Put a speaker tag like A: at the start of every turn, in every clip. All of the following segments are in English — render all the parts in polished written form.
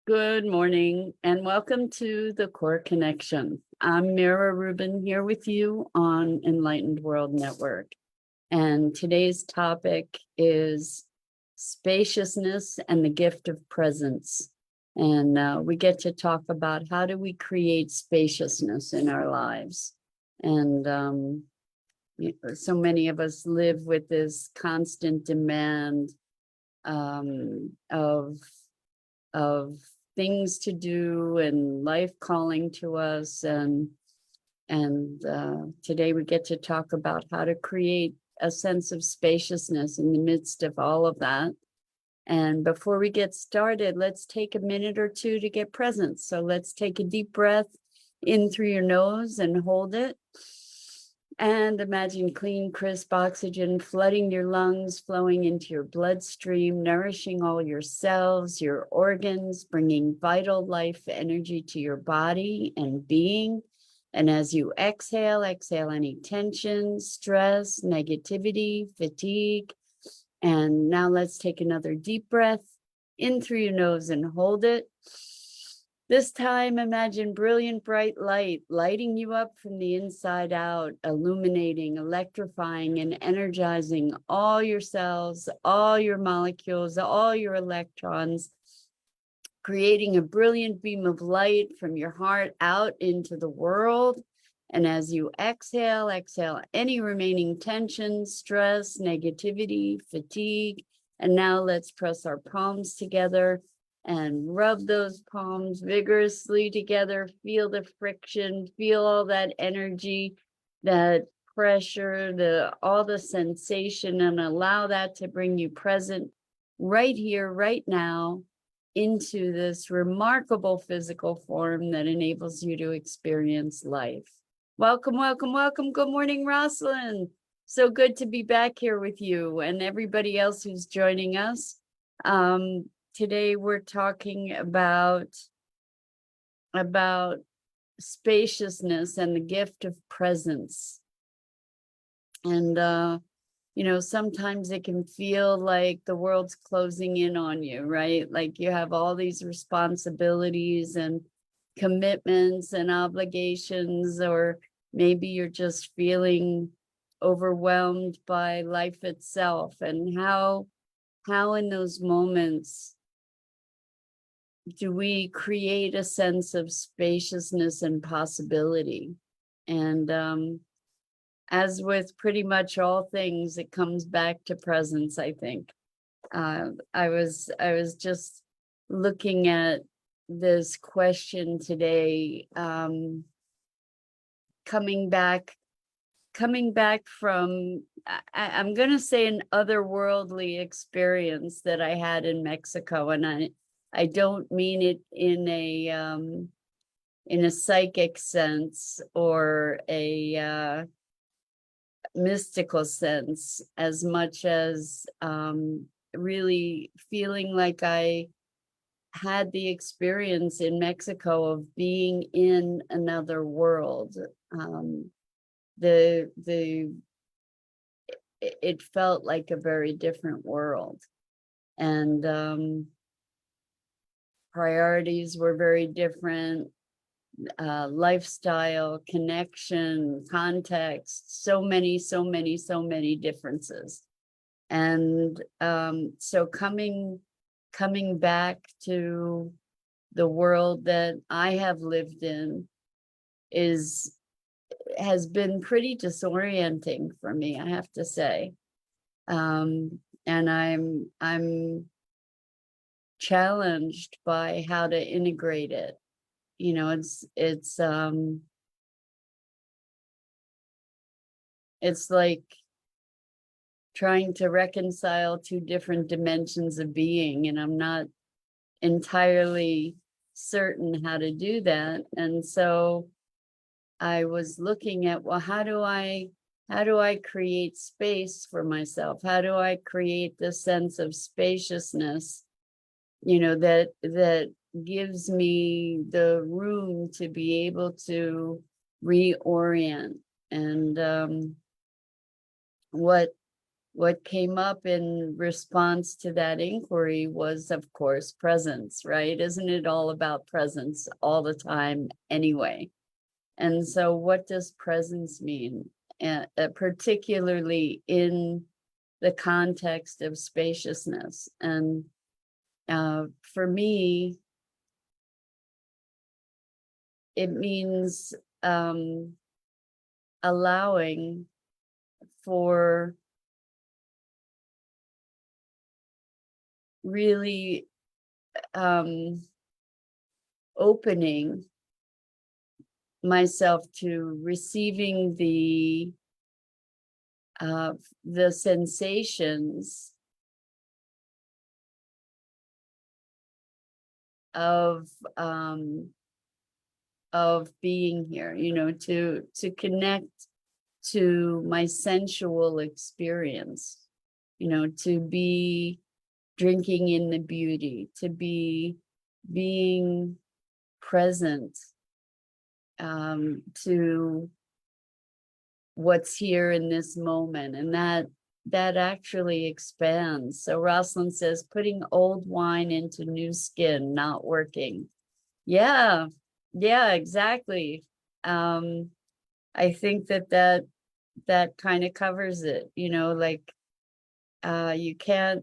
A: Good morning and welcome to the Core Connection. I'm Mira Rubin here with you on Enlightened World Network. And today's topic is spaciousness and the gift of presence. And we get to talk about how do we create spaciousness in our lives. And so many of us live with this constant demand of things to do and life calling to us, and today we get to talk about how to create a sense of spaciousness in the midst of all of that. And before we get started, let's take a minute or two to get present. So let's take a deep breath in through your nose and hold it. And imagine clean, crisp oxygen flooding your lungs, flowing into your bloodstream, nourishing all your cells, your organs, bringing vital life energy to your body and being. And as you exhale any tension, stress, negativity, fatigue. And now let's take another deep breath in through your nose and hold it. This time, imagine brilliant, bright light lighting you up from the inside out, illuminating, electrifying, and energizing all your cells, all your molecules, all your electrons, creating a brilliant beam of light from your heart out into the world. And as you exhale any remaining tension, stress, negativity, fatigue. And now let's press our palms together and rub those palms vigorously together. Feel the friction, feel all that energy, that pressure, all the sensation, and allow that to bring you present right here, right now, into this remarkable physical form that enables you to experience life. Welcome, welcome, welcome. Good morning, Rosalind. So good to be back here with you and everybody else who's joining us. Today we're talking about spaciousness and the gift of presence. And sometimes it can feel like the world's closing in on you, right? Like you have all these responsibilities and commitments and obligations, or maybe you're just feeling overwhelmed by life itself. And how in those moments do we create a sense of spaciousness and possibility? And as with pretty much all things, it comes back to presence, I think. I was just looking at this question today, coming back from, I'm going to say, an otherworldly experience that I had in Mexico. And I don't mean it in a psychic sense or a mystical sense, as much as really feeling like I had the experience in Mexico of being in another world. It felt like a very different world, and priorities were very different. Lifestyle, connection, context, so many differences. And so coming back to the world that I have lived in has been pretty disorienting for me, I have to say. And I'm challenged by how to integrate it. It's like trying to reconcile two different dimensions of being, and I'm not entirely certain how to do that. And so I was looking at, well, how do I create space for myself? How do I create this sense of spaciousness, that gives me the room to be able to reorient? And what what came up in response to that inquiry was, of course, presence, right? Isn't it all about presence all the time anyway? And so what does presence mean? Particularly in the context of spaciousness. And for me, it means allowing for really opening myself to receiving the sensations of being here, you know, to connect to my sensual experience, you know, to be drinking in the beauty, to be being present to what's here in this moment. And that actually expands. So Rosalind says, putting old wine into new skin, not working. Yeah, exactly. I think that kind of covers it, you know, like you can't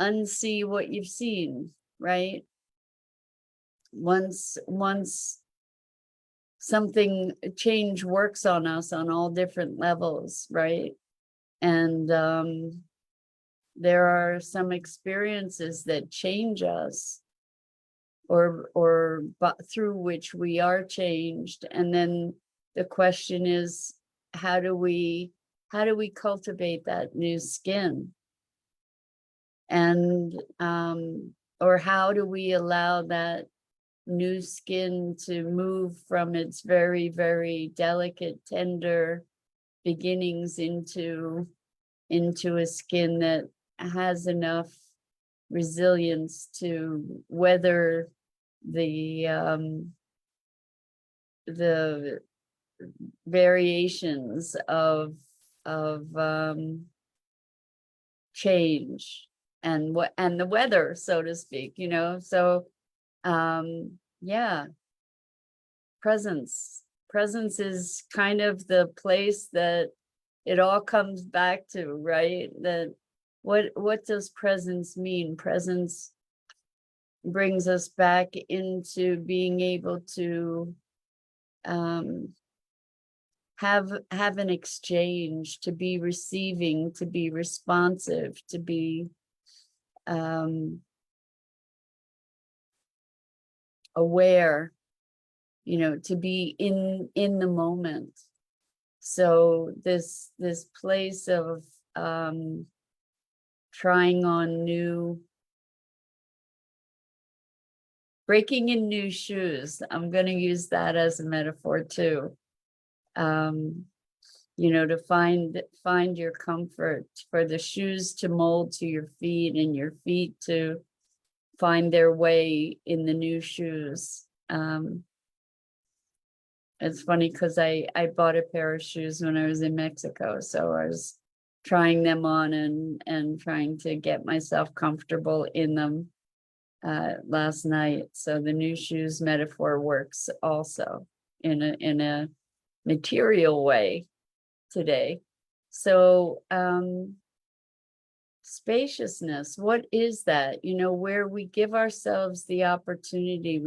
A: unsee what you've seen, right? Once something change works on us on all different levels, right? And there are some experiences that change us, but through which we are changed. And then the question is, how do we cultivate that new skin? And or how do we allow that new skin to move from its very, very delicate, tender beginnings into a skin that has enough resilience to weather the variations of change and the weather, so to speak, you know. So yeah, presence is kind of the place that it all comes back to, right? That what does presence mean? Presence brings us back into being able to have an exchange, to be receiving, to be responsive, to be aware, you know, to be in the moment. So this place of trying on breaking in new shoes. I'm going to use that as a metaphor too. You know, to find your comfort, for the shoes to mold to your feet and your feet to find their way in the new shoes. It's funny because I bought a pair of shoes when I was in Mexico, so I was trying them on and trying to get myself comfortable in them last night. So the new shoes metaphor works also in a material way today. So spaciousness, what is that? You know, where we give ourselves the opportunity,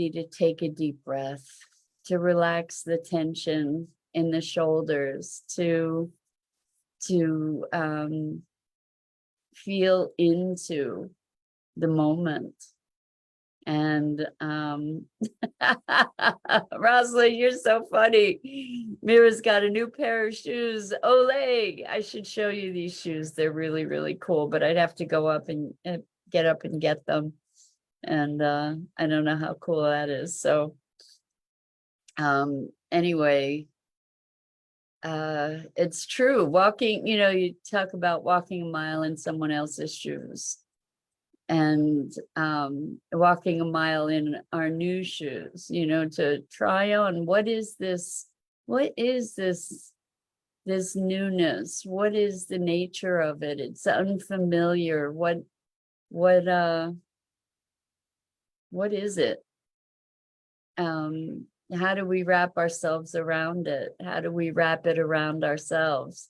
A: to take a deep breath, to relax the tension in the shoulders, to feel into the moment. And Rosalind, you're so funny. Mira's got a new pair of shoes. Olay! I should show you these shoes. They're really, really cool, but I'd have to go up and get up and get them. And I don't know how cool that is. So anyway, it's true. Walking, you know, you talk about walking a mile in someone else's shoes. and walking a mile in our new shoes, to try on what is this this newness, what is the nature of it? It's unfamiliar. What is it? How do we wrap ourselves around it? How do we wrap it around ourselves?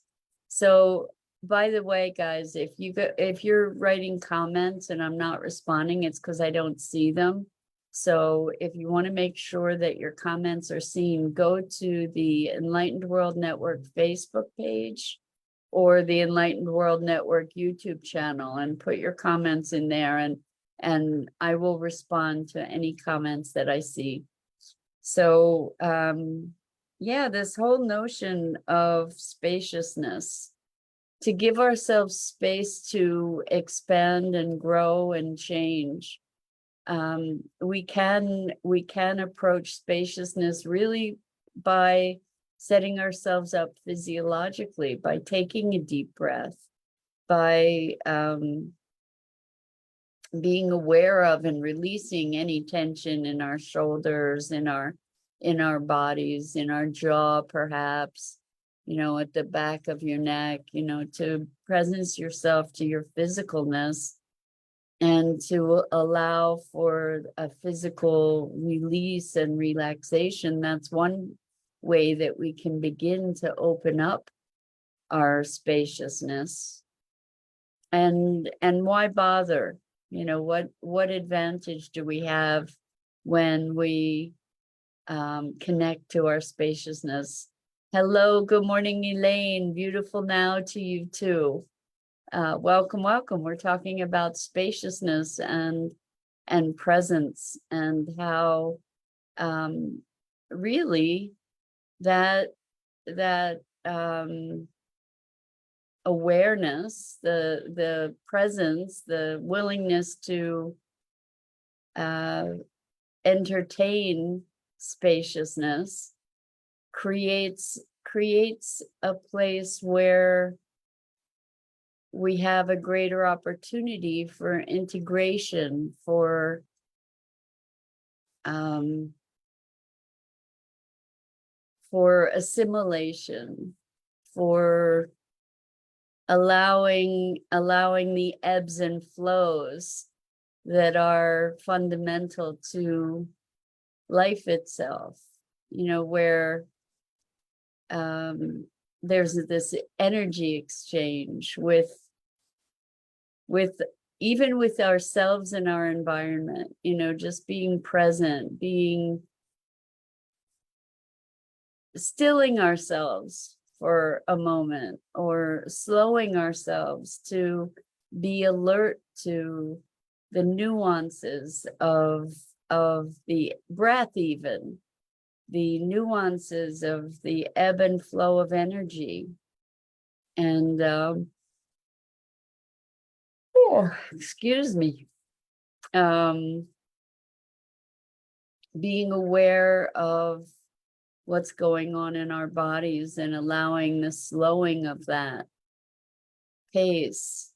A: So, by the way, guys, if you're writing comments and I'm not responding, it's because I don't see them. So if you want to make sure that your comments are seen, go to the Enlightened World Network Facebook page or the Enlightened World Network YouTube channel and put your comments in there, and I will respond to any comments that I see. So, yeah, this whole notion of spaciousness, to give ourselves space to expand and grow and change. We can approach spaciousness really by setting ourselves up physiologically, by taking a deep breath, by being aware of and releasing any tension in our shoulders, in our bodies, in our jaw, perhaps, at the back of your neck, to presence yourself to your physicalness and to allow for a physical release and relaxation. That's one way that we can begin to open up our spaciousness. And why bother? What advantage do we have when we connect to our spaciousness? Hello, good morning, Elaine. Beautiful now to you too. Welcome. We're talking about spaciousness and presence, and how really that awareness, the presence, the willingness to entertain spaciousness creates a place where we have a greater opportunity for integration, for assimilation, for allowing the ebbs and flows that are fundamental to life itself, where there's this energy exchange with even with ourselves and our environment, just being present, stilling ourselves for a moment, or slowing ourselves to be alert to the nuances of the breath, even the nuances of the ebb and flow of energy. And excuse me, being aware of what's going on in our bodies and allowing the slowing of that pace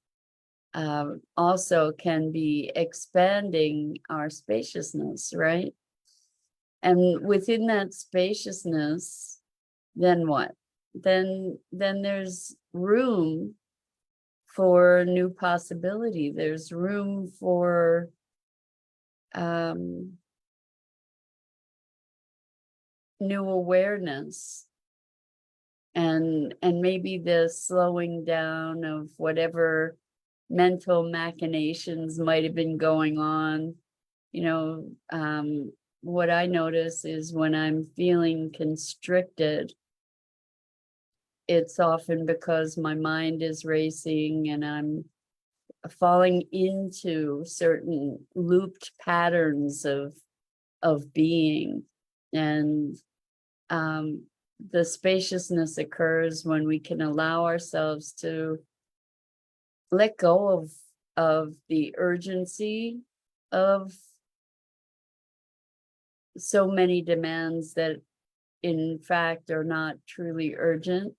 A: also can be expanding our spaciousness, right? And within that spaciousness, then what? Then there's room for new possibility. There's room for new awareness, and maybe the slowing down of whatever mental machinations might have been going on. What I notice is when I'm feeling constricted, it's often because my mind is racing and I'm falling into certain looped patterns of being. And the spaciousness occurs when we can allow ourselves to let go of the urgency of so many demands that in fact are not truly urgent.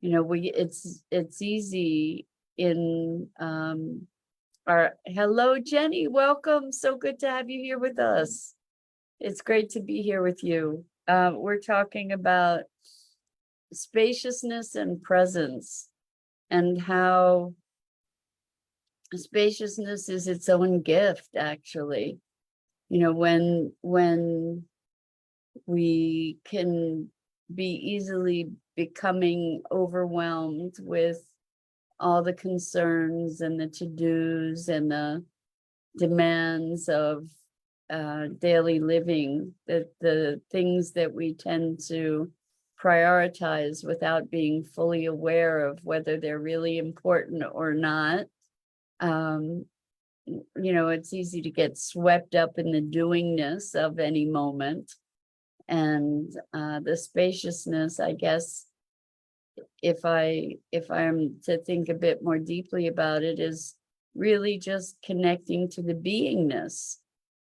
A: It's easy in Hello, Jenny. Welcome. So good to have you here with us. It's great to be here with you. We're talking about spaciousness and presence, and how spaciousness is its own gift, actually. When we can be easily becoming overwhelmed with all the concerns and the to-dos and the demands of daily living, the things that we tend to prioritize without being fully aware of whether they're really important or not. It's easy to get swept up in the doingness of any moment. And the spaciousness, I guess, if I'm to think a bit more deeply about it, is really just connecting to the beingness.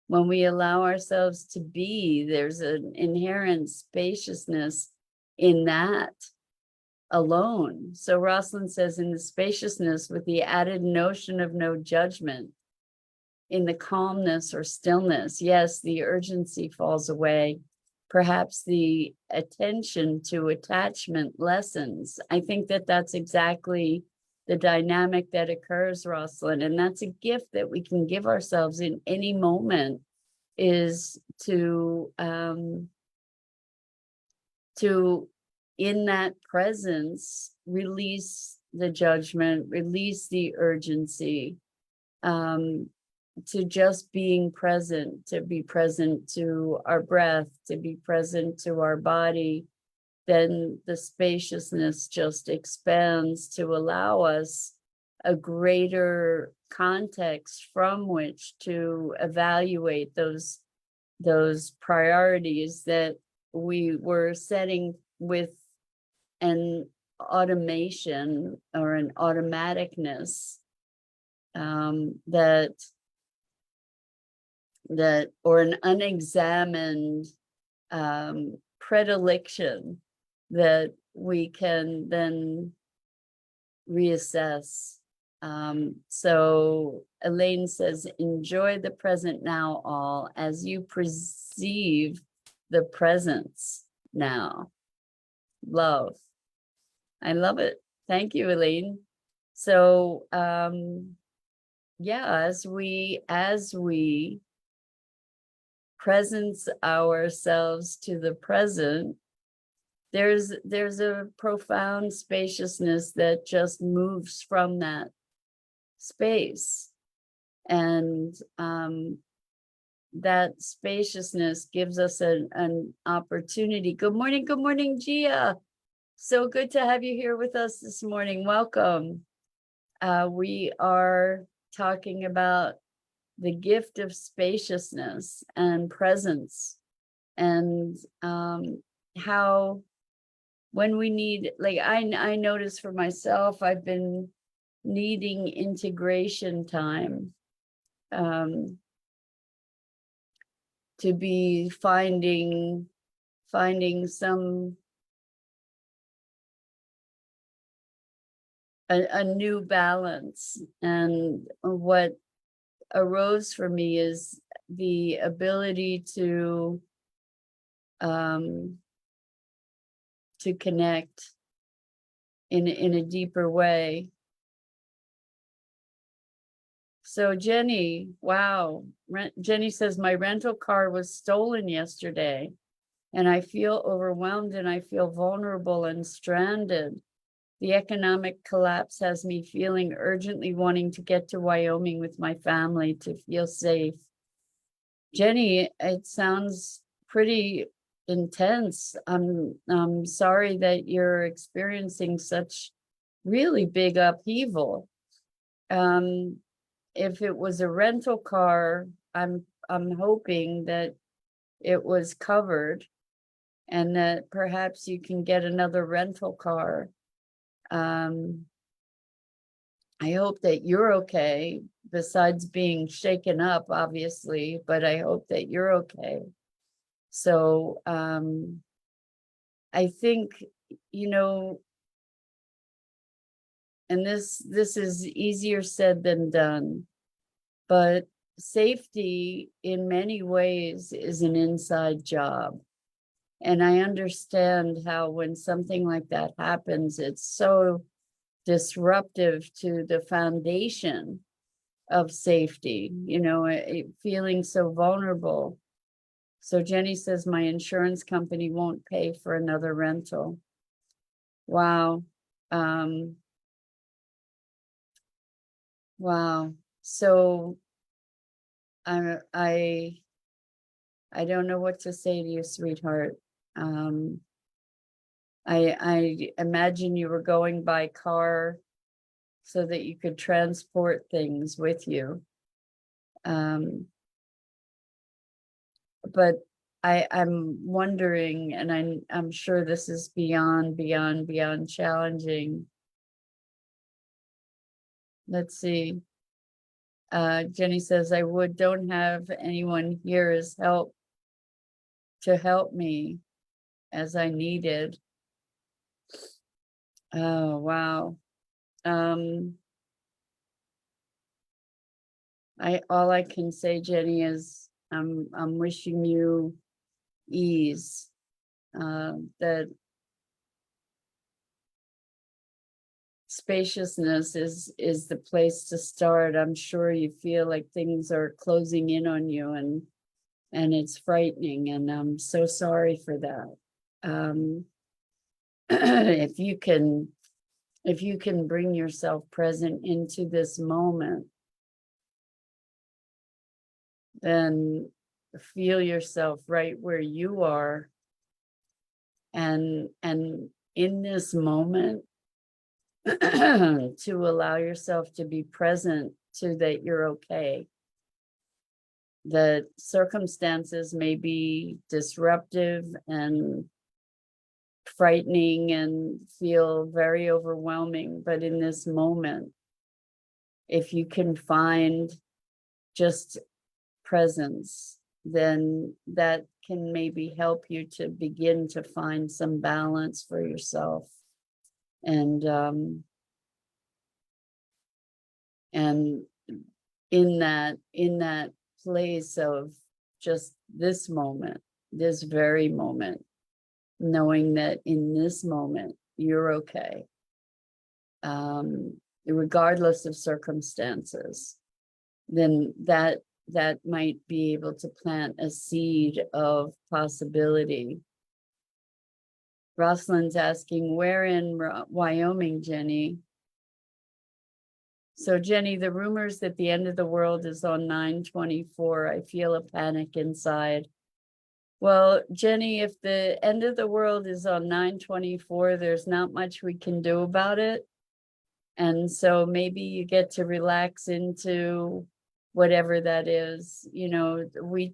A: When we allow ourselves to be, there's an inherent spaciousness in that alone. So Rosalind says, in the spaciousness with the added notion of no judgment, in the calmness or stillness, yes, the urgency falls away. Perhaps the attention to attachment lessens. I think that that's exactly the dynamic that occurs, Rosalind, and that's a gift that we can give ourselves in any moment, is to in that presence release the judgment, release the urgency, to just being present, to be present to our breath, to be present to our body. Then the spaciousness just expands to allow us a greater context from which to evaluate those priorities that we were setting with an automation or an automaticness, that or an unexamined predilection that we can then reassess. So Elaine says, enjoy the present now, all, as you perceive the presence now. Love. I love it. Thank you, Elaine. So yeah, as we presence ourselves to the present, there's a profound spaciousness that just moves from that space. And that spaciousness gives us an opportunity. Good morning, Gia. So good to have you here with us this morning. Welcome. We are talking about the gift of spaciousness and presence, and how when we need, like I notice for myself, I've been needing integration time, to be finding some a new balance. And what arose for me is the ability to connect in a deeper way. So Jenny, wow. Jenny says, my rental car was stolen yesterday, and I feel overwhelmed and I feel vulnerable and stranded. The economic collapse has me feeling urgently wanting to get to Wyoming with my family to feel safe. Jenny, it sounds pretty intense. I'm sorry that you're experiencing such really big upheaval. If it was a rental car, I'm hoping that it was covered and that perhaps you can get another rental car. I hope that you're okay, besides being shaken up, obviously, but I hope that you're okay. So I think, and this is easier said than done, But safety in many ways is an inside job. And I understand how when something like that happens, it's so disruptive to the foundation of safety, feeling so vulnerable. So Jenny says, my insurance company won't pay for another rental. Wow. Wow. So I don't know what to say to you, sweetheart. I imagine you were going by car so that you could transport things with you. But I'm wondering, and I'm sure this is beyond challenging. Let's see. Jenny says, don't have anyone here as help to help me as I needed. Oh, wow. All I can say, Jenny, is I'm wishing you ease, that spaciousness is the place to start. I'm sure you feel like things are closing in on you, and it's frightening, and I'm so sorry for that. If you can bring yourself present into this moment, then feel yourself right where you are, and in this moment to allow yourself to be present to that you're okay. That circumstances may be disruptive and frightening and feel very overwhelming, but in this moment, if you can find just presence, then that can maybe help you to begin to find some balance for yourself. And in that place of just this moment, this very moment, knowing that in this moment you're okay, regardless of circumstances, then that might be able to plant a seed of possibility. Rosalind's asking, where in Wyoming, Jenny? So Jenny, the rumors that the end of the world is on 9/24, I feel a panic inside. Well, Jenny, if the end of the world is on 9/24, there's not much we can do about it. And so maybe you get to relax into whatever that is. We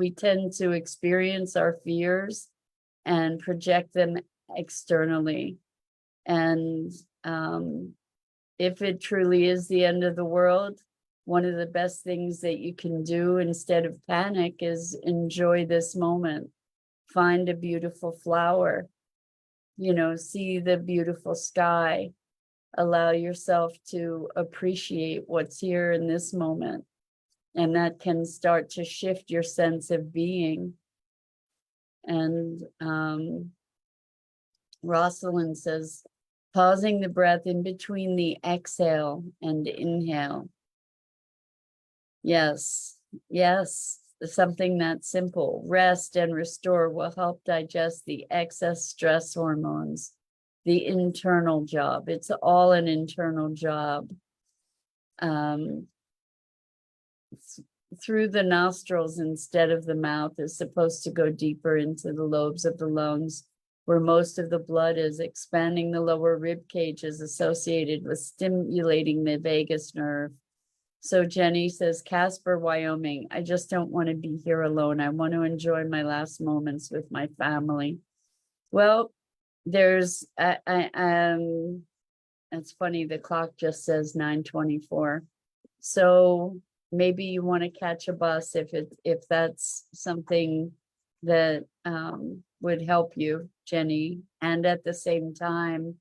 A: tend to experience our fears and project them externally. And if it truly is the end of the world, one of the best things that you can do instead of panic is enjoy this moment. Find a beautiful flower, see the beautiful sky, allow yourself to appreciate what's here in this moment. And that can start to shift your sense of being. And Rosalind says, pausing the breath in between the exhale and inhale. Yes, something that simple. Rest and restore will help digest the excess stress hormones, the internal job. It's all an internal job. Through the nostrils instead of the mouth is supposed to go deeper into the lobes of the lungs, where most of the blood is. Expanding the lower rib cage is associated with stimulating the vagus nerve. So Jenny says, Casper, Wyoming, I just don't want to be here alone. I want to enjoy my last moments with my family. Well, there's, it's funny, the clock just says 9:24. So maybe you want to catch a bus if that's something that would help you, Jenny. And at the same time,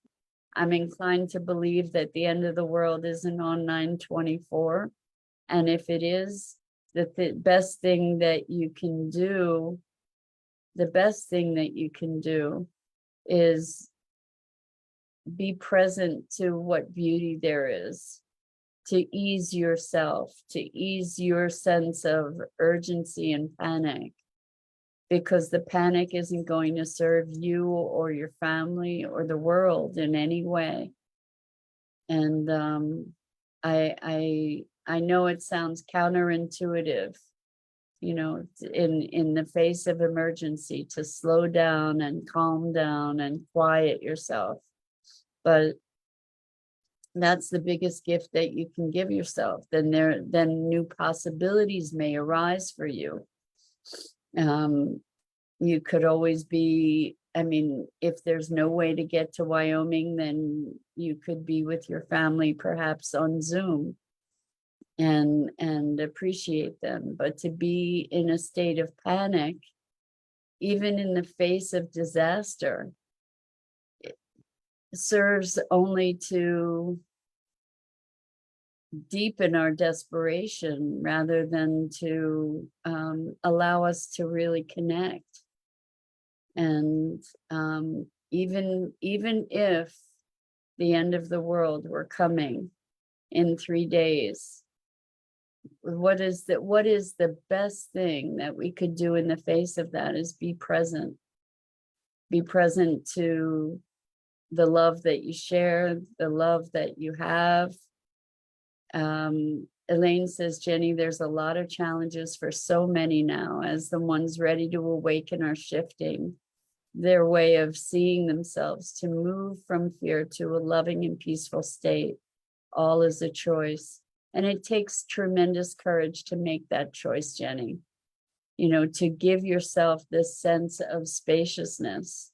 A: I'm inclined to believe that the end of the world isn't on 9/24. And if it is, the best thing that you can do, the best thing that you can do is be present to what beauty there is, to ease yourself, to ease your sense of urgency and panic, because the panic isn't going to serve you or your family or the world in any way. And I know it sounds counterintuitive, you know, in the face of emergency, to slow down and calm down and quiet yourself. But that's the biggest gift that you can give yourself. Then new possibilities may arise for you. You could always be, I mean, if there's no way to get to Wyoming, then you could be with your family, perhaps on Zoom, and appreciate them. But to be in a state of panic, even in the face of disaster, serves only to deepen our desperation rather than to allow us to really connect. And even if the end of the world were coming in 3 days, what is the best thing that we could do in the face of that is be present. Be present to the love that you share, the love that you have. Elaine says, Jenny, there's a lot of challenges for so many now, as the ones ready to awaken are shifting their way of seeing themselves, to move from fear to a loving and peaceful state. All is a choice. And it takes tremendous courage to make that choice, Jenny. You know, to give yourself this sense of spaciousness.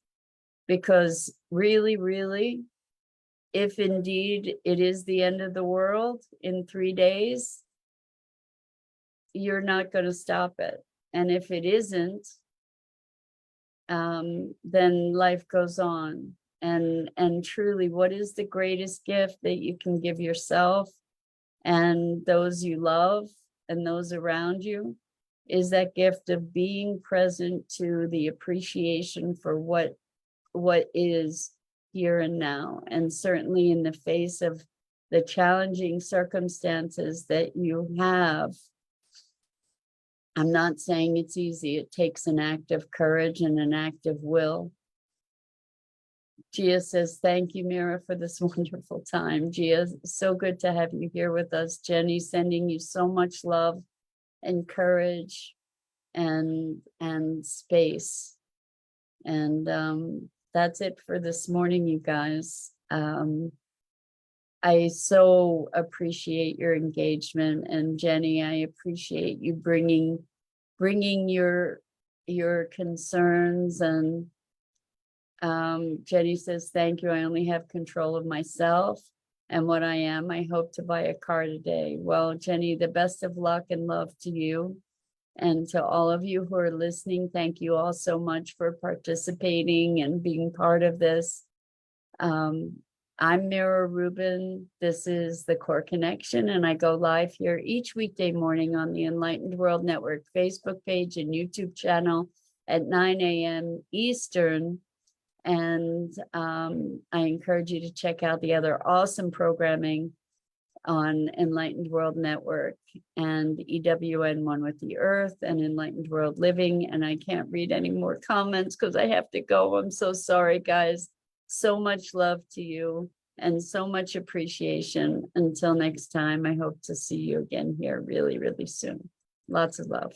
A: Because really, really, if indeed it is the end of the world in 3 days, you're not going to stop it. And if it isn't, then life goes on. And truly, what is the greatest gift that you can give yourself and those you love and those around you? Is that gift of being present to the appreciation for what is here and now. And certainly in the face of the challenging circumstances that you have, I'm not saying it's easy. It takes an act of courage and an act of will. Gia says, thank you, Mira, for this wonderful time. Gia, so good to have you here with us. Jenny, sending you so much love and courage and space. And that's it for this morning, you guys. I so appreciate your engagement, and Jenny, I appreciate you bringing your concerns. And Jenny says, thank you. I only have control of myself and what I am. I hope to buy a car today. Well, Jenny, the best of luck and love to you. And to all of you who are listening, thank you all so much for participating and being part of this. I'm Mira Rubin. This is the Core Connection, and I go live here each weekday morning on the Enlightened World Network Facebook page and YouTube channel at 9 a.m. Eastern. And I encourage you to check out the other awesome programming on Enlightened World Network and EWN One with the Earth and Enlightened World Living. And I can't read any more comments because I have to go. I'm so sorry, guys. So much love to you and so much appreciation. Until next time, I hope to see you again here really, really soon. Lots of love.